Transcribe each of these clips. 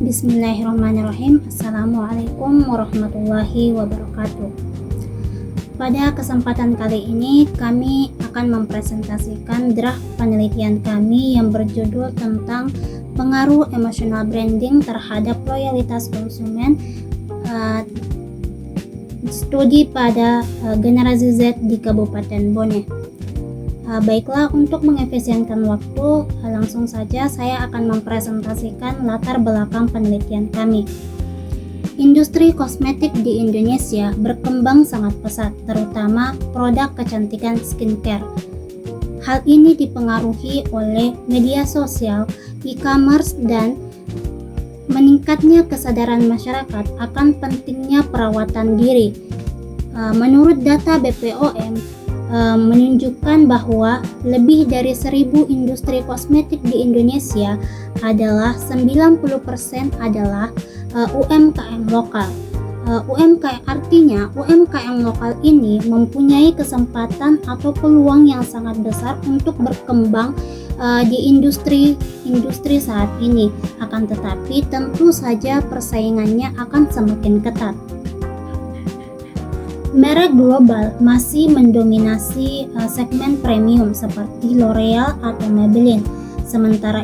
Bismillahirrahmanirrahim. Assalamualaikum warahmatullahi wabarakatuh. Pada kesempatan kali ini kami akan mempresentasikan draft penelitian kami yang berjudul tentang pengaruh emotional branding terhadap loyalitas konsumen, studi pada generasi Z di Kabupaten Bone. Baiklah, untuk mengefisienkan waktu, langsung saja saya akan mempresentasikan latar belakang penelitian kami. Industri kosmetik di Indonesia berkembang sangat pesat, terutama produk kecantikan skincare. Hal ini dipengaruhi oleh media sosial, e-commerce, dan meningkatnya kesadaran masyarakat akan pentingnya perawatan diri. Menurut data BPOM, menunjukkan bahwa lebih dari 1.000 industri kosmetik di Indonesia adalah 90% adalah UMKM lokal. Artinya UMKM lokal ini mempunyai kesempatan atau peluang yang sangat besar untuk berkembang di industri saat ini. Akan tetapi tentu saja persaingannya akan semakin ketat. Merek global masih mendominasi segmen premium seperti L'Oreal atau Maybelline. Sementara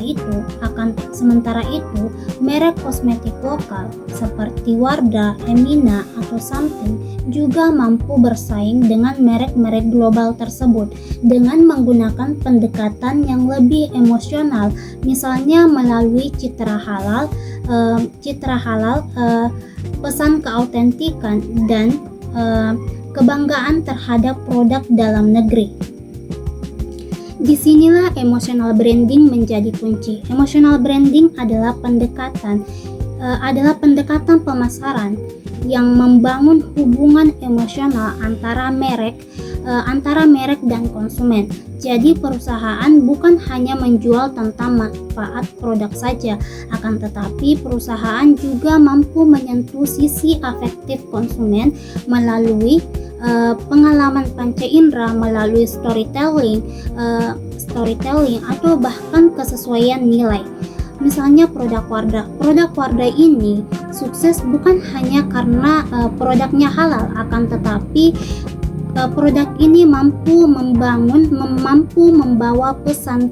itu, merek kosmetik lokal seperti Wardah, Emina, atau Something juga mampu bersaing dengan merek-merek global tersebut dengan menggunakan pendekatan yang lebih emosional, misalnya melalui citra halal, pesan keautentikan, dan kebanggaan terhadap produk dalam negeri. Disinilah emotional branding menjadi kunci. Emotional branding adalah pendekatan pemasaran yang membangun hubungan emosional antara merek dan konsumen. Jadi perusahaan bukan hanya menjual tentang manfaat produk saja, akan tetapi perusahaan juga mampu menyentuh sisi afektif konsumen melalui pengalaman panca indera, melalui storytelling atau bahkan kesesuaian nilai. Misalnya produk Wardah ini sukses bukan hanya karena produknya halal, akan tetapi produk ini mampu membawa pesan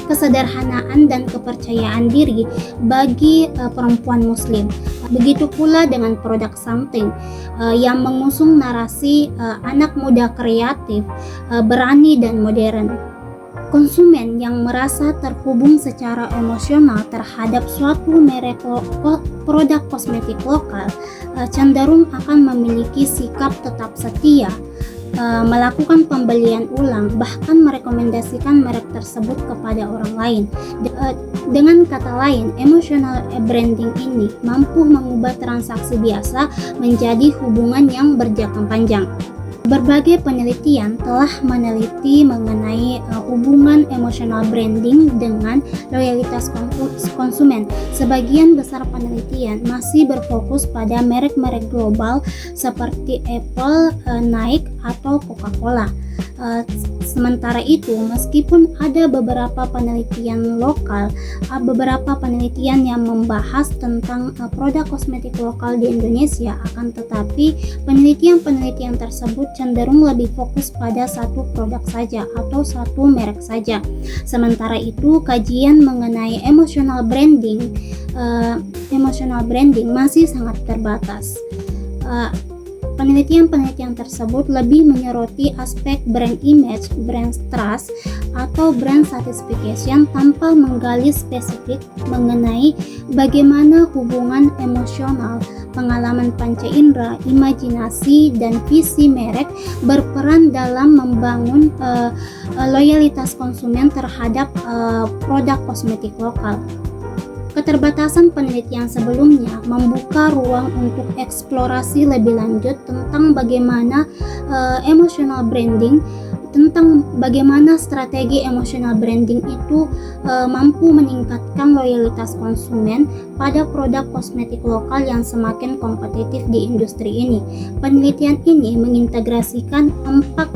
kesederhanaan dan kepercayaan diri bagi perempuan muslim. Begitu pula dengan produk Something yang mengusung narasi anak muda kreatif, berani dan modern. Konsumen yang merasa terhubung secara emosional terhadap suatu merek produk kosmetik lokal cenderung akan memiliki sikap tetap setia, melakukan pembelian ulang, bahkan merekomendasikan merek tersebut kepada orang lain. Dengan kata lain, emotional branding ini mampu mengubah transaksi biasa menjadi hubungan yang berjangka panjang. Berbagai penelitian telah meneliti mengenai hubungan emotional branding dengan loyalitas konsumen. Sebagian besar penelitian masih berfokus pada merek-merek global seperti Apple, Nike, atau Coca-Cola. Sementara itu, meskipun ada beberapa penelitian yang membahas tentang produk kosmetik lokal di Indonesia, akan tetapi penelitian tersebut cenderung lebih fokus pada satu produk saja atau satu merek saja. Sementara itu, kajian mengenai emotional branding masih sangat terbatas. Penelitian tersebut lebih menyoroti aspek brand image, brand trust, atau brand satisfaction tanpa menggali spesifik mengenai bagaimana hubungan emosional, pengalaman panca indera, imajinasi, dan visi merek berperan dalam membangun loyalitas konsumen terhadap produk kosmetik lokal. Keterbatasan penelitian sebelumnya membuka ruang untuk eksplorasi lebih lanjut tentang bagaimana emotional branding, tentang bagaimana strategi emotional branding itu mampu meningkatkan loyalitas konsumen pada produk kosmetik lokal yang semakin kompetitif di industri ini. Penelitian ini mengintegrasikan empat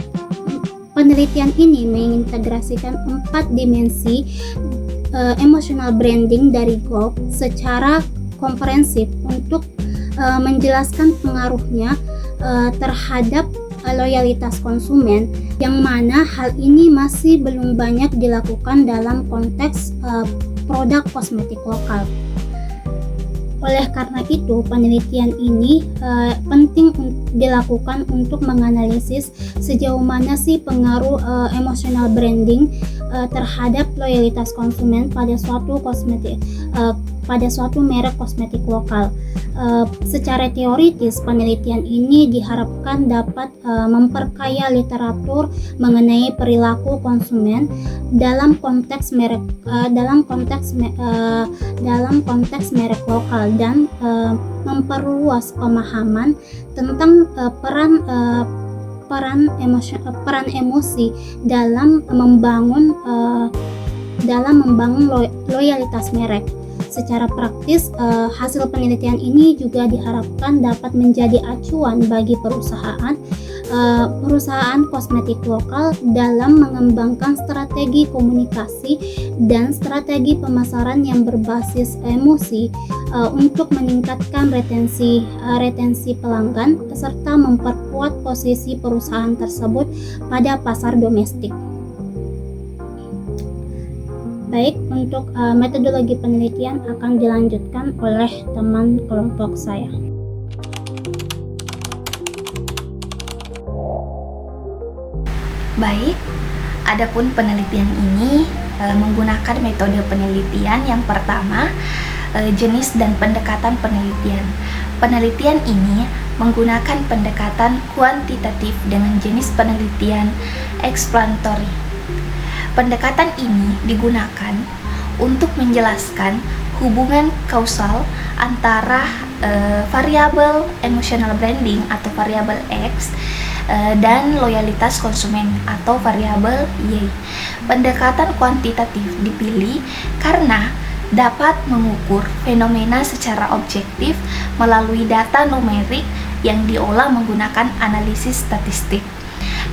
dimensi emotional branding dari Golf secara komprehensif untuk menjelaskan pengaruhnya terhadap loyalitas konsumen, yang mana hal ini masih belum banyak dilakukan dalam konteks produk kosmetik lokal. Oleh karena itu, penelitian ini penting dilakukan untuk menganalisis sejauh mana sih pengaruh emotional branding terhadap loyalitas konsumen pada suatu merek kosmetik lokal. Secara teoritis, penelitian ini diharapkan dapat memperkaya literatur mengenai perilaku konsumen dalam konteks merek lokal dan memperluas pemahaman tentang peran emosi dalam membangun loyalitas merek. Secara praktis, hasil penelitian ini juga diharapkan dapat menjadi acuan bagi perusahaan kosmetik lokal dalam mengembangkan strategi komunikasi dan strategi pemasaran yang berbasis emosi untuk meningkatkan retensi pelanggan serta memperkuat posisi perusahaan tersebut pada pasar domestik. Baik, untuk metodologi penelitian akan dilanjutkan oleh teman kelompok saya. Baik, adapun penelitian ini menggunakan metode penelitian yang pertama, jenis dan pendekatan penelitian. Penelitian ini menggunakan pendekatan kuantitatif dengan jenis penelitian explanatory. Pendekatan ini digunakan untuk menjelaskan hubungan kausal antara variabel emotional branding atau variabel X dan loyalitas konsumen atau variabel Y. Pendekatan kuantitatif dipilih karena dapat mengukur fenomena secara objektif melalui data numerik yang diolah menggunakan analisis statistik.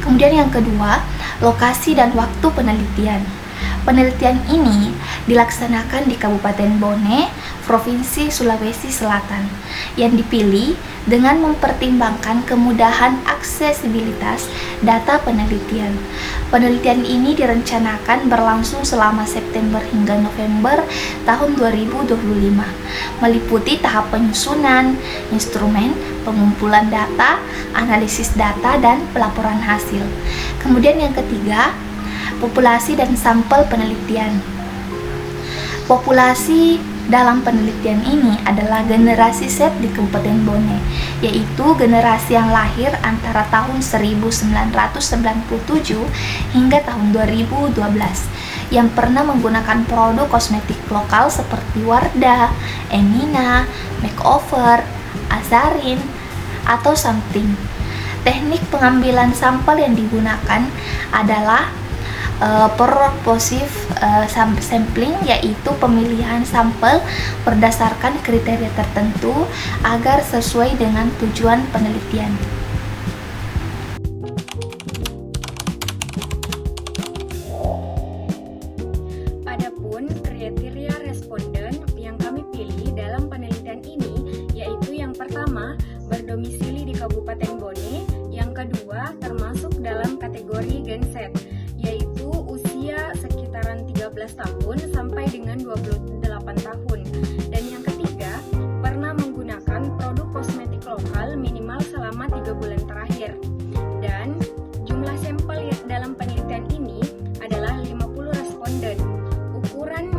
Kemudian yang kedua, lokasi dan waktu penelitian. Penelitian ini dilaksanakan di Kabupaten Bone, Provinsi Sulawesi Selatan, yang dipilih dengan mempertimbangkan kemudahan aksesibilitas data penelitian. Penelitian ini direncanakan berlangsung selama September hingga November tahun 2025, meliputi tahap penyusunan instrumen, pengumpulan data, analisis data, dan pelaporan hasil. Kemudian yang ketiga, populasi dan sampel penelitian. Populasi dalam penelitian ini adalah generasi Z di Kabupaten Bone, yaitu generasi yang lahir antara tahun 1997 hingga tahun 2012 yang pernah menggunakan produk kosmetik lokal seperti Wardah, Emina, Makeover, Azarin, atau Something. Teknik pengambilan sampel yang digunakan adalah proportive sampling, yaitu pemilihan sampel berdasarkan kriteria tertentu agar sesuai dengan tujuan penelitian. Adapun kriteria responden yang kami pilih dalam penelitian ini yaitu yang pertama, berdomisili di Kabupaten Bone, yang kedua, termasuk dalam kategori Gen Z, yaitu usia sekitaran 13 tahun sampai dengan 28 tahun. Dan yang ketiga, pernah menggunakan produk kosmetik lokal minimal selama 3 bulan terakhir. Dan jumlah sampel dalam penelitian ini adalah 50 responden. Ukuran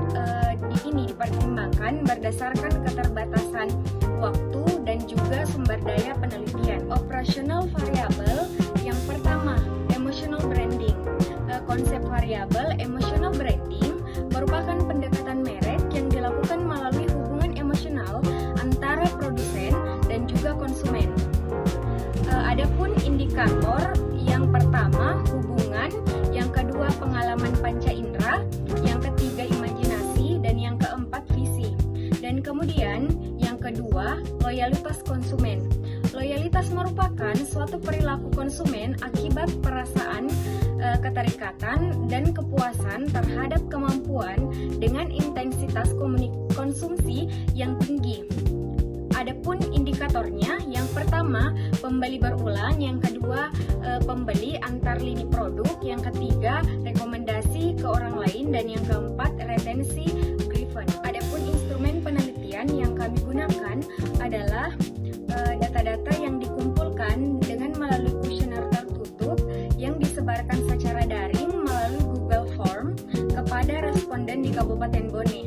ini dipertimbangkan berdasarkan keterbatasan waktu dan juga sumber daya penelitian. Operational variable yang pertama, emotional branding. Konsep loyalitas konsumen. Loyalitas merupakan suatu perilaku konsumen akibat perasaan keterikatan dan kepuasan terhadap kemampuan dengan intensitas konsumsi yang tinggi. Adapun indikatornya, yang pertama pembeli berulang, yang kedua pembeli antar lini produk, yang ketiga rekomendasi ke orang lain, dan yang keempat retensi driven. Adapun instrumen penelitian yang kami gunakan adalah data-data yang dikumpulkan dengan melalui kuesioner tertutup yang disebarkan secara daring melalui Google Form kepada responden di Kabupaten Bone.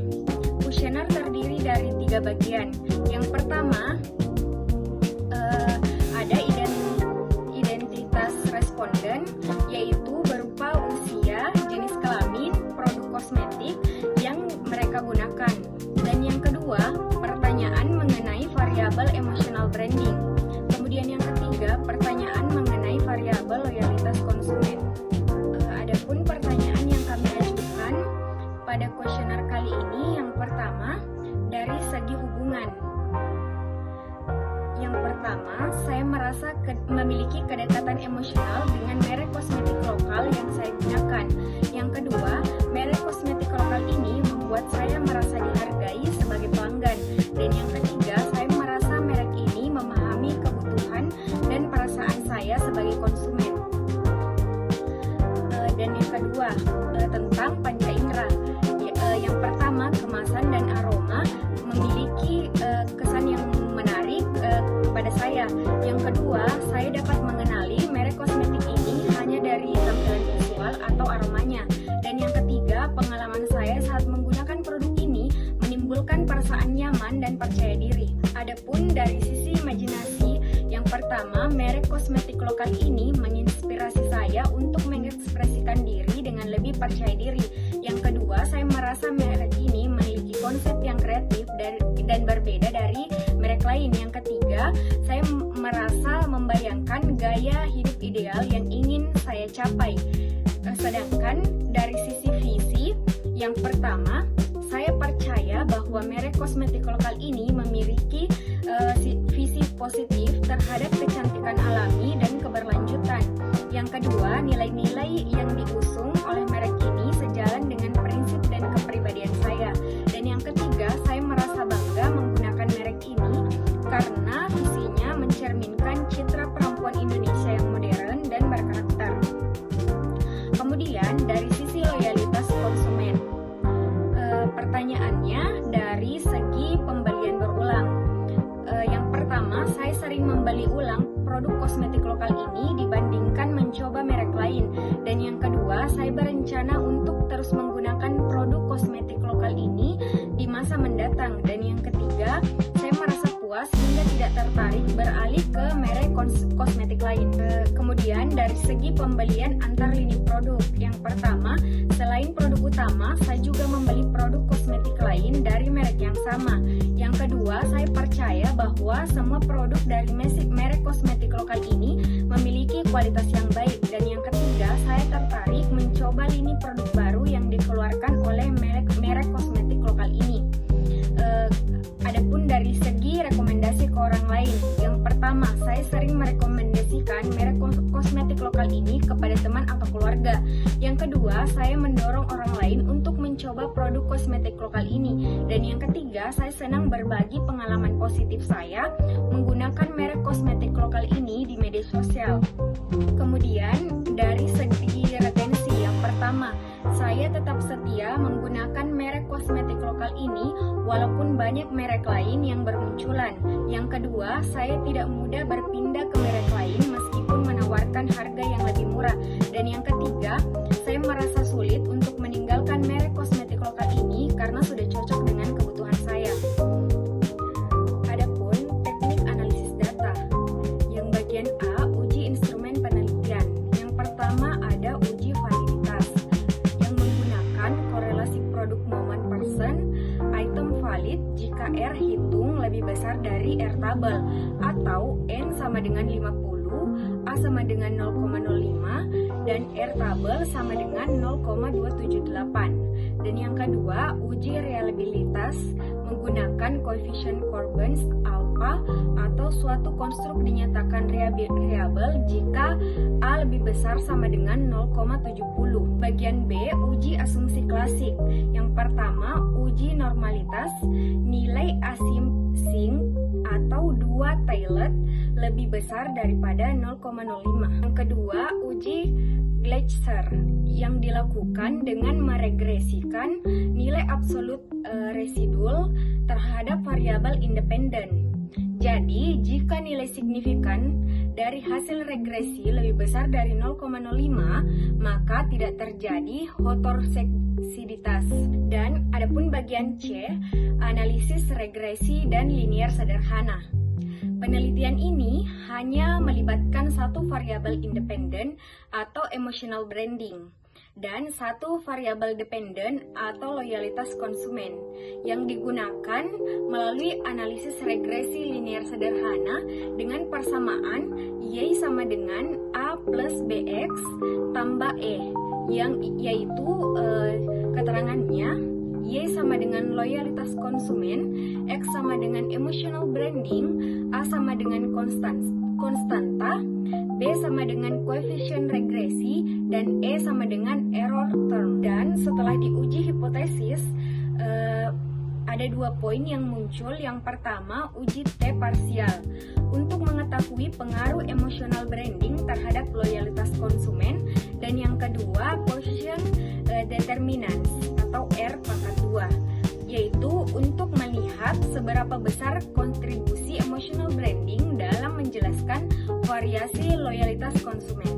Kuesioner terdiri dari 3 bagian. Yang pertama ada identitas responden, yaitu berupa usia, jenis kelamin, produk kosmetik yang mereka gunakan. Dan yang kedua, pertanyaan mengenai variabel emotional branding. Kemudian yang ketiga, pertanyaan mengenai variabel loyalitas konsumen. Adapun pertanyaan yang kami ajukan pada kuesioner kali ini, yang pertama dari segi hubungan. Yang pertama, saya merasa memiliki kedekatan emosional dengan merek kosmetik lokal yang saya gunakan. Yang kedua, merek kosmetik lokal ini membuat saya merasa dihargai sebagai pelanggan. Dan yang ketiga, saya merasa merek ini memahami kebutuhan dan perasaan saya sebagai konsumen. Dan yang kedua, tentang panca indera. Yang pertama, kemasan dan aroma memiliki kesan yang menarik kepada saya. Yang kedua, saya dapat mengenali merek kosmetik ini hanya dari tampilan visual atau aromanya. Dan yang ketiga, pengalaman saya saat menggunakan produk ini menimbulkan perasaan nyaman dan percaya diri. Adapun dari sisi imajinasi, yang pertama, merek kosmetik lokal ini menginspirasi saya untuk mengekspresikan diri dengan lebih percaya diri. Yang kedua, saya merasa merek ini memiliki konsep yang kreatif dan berbeda dari merek lain. Yang ketiga, saya merasa membayangkan gaya hidup ideal yang ingin saya capai. Sedangkan dari sisi visi, yang pertama, saya percaya bahwa merek kosmetik lokal ini memiliki visi positif terhadap kecantikan alami dan keberlanjutan. Yang kedua, nilai-nilai yang diusung oleh merek ini sejalan dengan prinsip dan kepribadian saya. Dan yang ketiga, saya merasa bangga menggunakan merek ini karena visinya mencerminkan citra perempuan Indonesia yang modern dan berkarakter. Kemudian dari sisi loyalitas konsumen, pertanyaannya dari segi pembelian berulang. Yang pertama, saya sering membeli ulang produk kosmetik lokal ini dibandingkan mencoba merek lain. Dan yang kedua, saya berencana untuk terus menggunakan produk kosmetik lokal ini di masa mendatang. Dan yang ketiga, saya merasa puas hingga tidak tertarik beralih ke merek kosmetik lain. Kemudian dari segi pembelian antar lini produk, yang pertama, selain produk utama, saya juga membeli produk kosmetik lain dari merek yang sama. Yang kedua, saya percaya bahwa semua produk dari merek kosmetik lokal ini memiliki kualitas yang baik. Dan yang ketiga, saya tertarik mencoba lini produk baru yang dikeluarkan oleh merek kosmetik lokal ini. Adapun dari segi rekomendasi ke orang lain, yang pertama, saya sering merekomendasikan merek kosmetik lokal ini kepada teman atau keluarga. Yang kedua, saya mendorong orang lain untuk mencoba produk kosmetik lokal ini. Dan yang ketiga, saya senang berbagi pengalaman positif saya menggunakan merek kosmetik lokal ini di media sosial. Kemudian dari segi retensi, yang pertama, saya tetap setia menggunakan merek kosmetik lokal ini walaupun banyak merek lain yang bermunculan. Yang kedua, saya tidak mudah berpindah ke merek lain meskipun menawarkan harga yang lebih murah. Dan yang ketiga, saya merasa sulit untuk meninggalkan merek kosmetik lokal ini karena sudah cocok dengan kebutuhan saya. Adapun teknik analisis data, yang bagian A, uji instrumen penelitian. Yang pertama ada uji validitas yang menggunakan korelasi produk moment person item valid jika R hitung lebih besar dari R tabel, atau N sama dengan 50, A sama dengan 0,05, dan R tabel sama dengan 0,278. Dan yang kedua, uji uji reliabilitas menggunakan koefisien Corbens alpha atau suatu konstruk dinyatakan reliable jika A lebih besar sama dengan 0,70. Bagian B, uji asumsi klasik. Yang pertama, uji normalitas, nilai async atau 2 Tailed lebih besar daripada 0,05. Yang kedua, uji Gleicher yang dilakukan dengan meregresikan nilai absolut residual terhadap variabel independen. Jadi, jika nilai signifikan dari hasil regresi lebih besar dari 0,05, maka tidak terjadi heterozegitas. Dan adapun bagian C, analisis regresi dan linear sederhana. Penelitian ini hanya melibatkan satu variabel independen atau emotional branding dan satu variabel dependen atau loyalitas konsumen yang digunakan melalui analisis regresi linear sederhana dengan persamaan Y sama dengan A plus BX tambah E, yang yaitu keterangannya Y sama dengan loyalitas konsumen, X sama dengan emotional branding, A sama dengan konstanta, B sama dengan koefisien regresi, dan E sama dengan error term. Dan setelah diuji hipotesis, ada 2 poin yang muncul. Yang pertama, uji T parsial untuk mengetahui pengaruh emotional branding terhadap loyalitas konsumen, dan yang kedua, Quotient determinants atau R/2, yaitu untuk melihat seberapa besar kontribusi emotional branding dalam menjelaskan variasi loyalitas konsumen.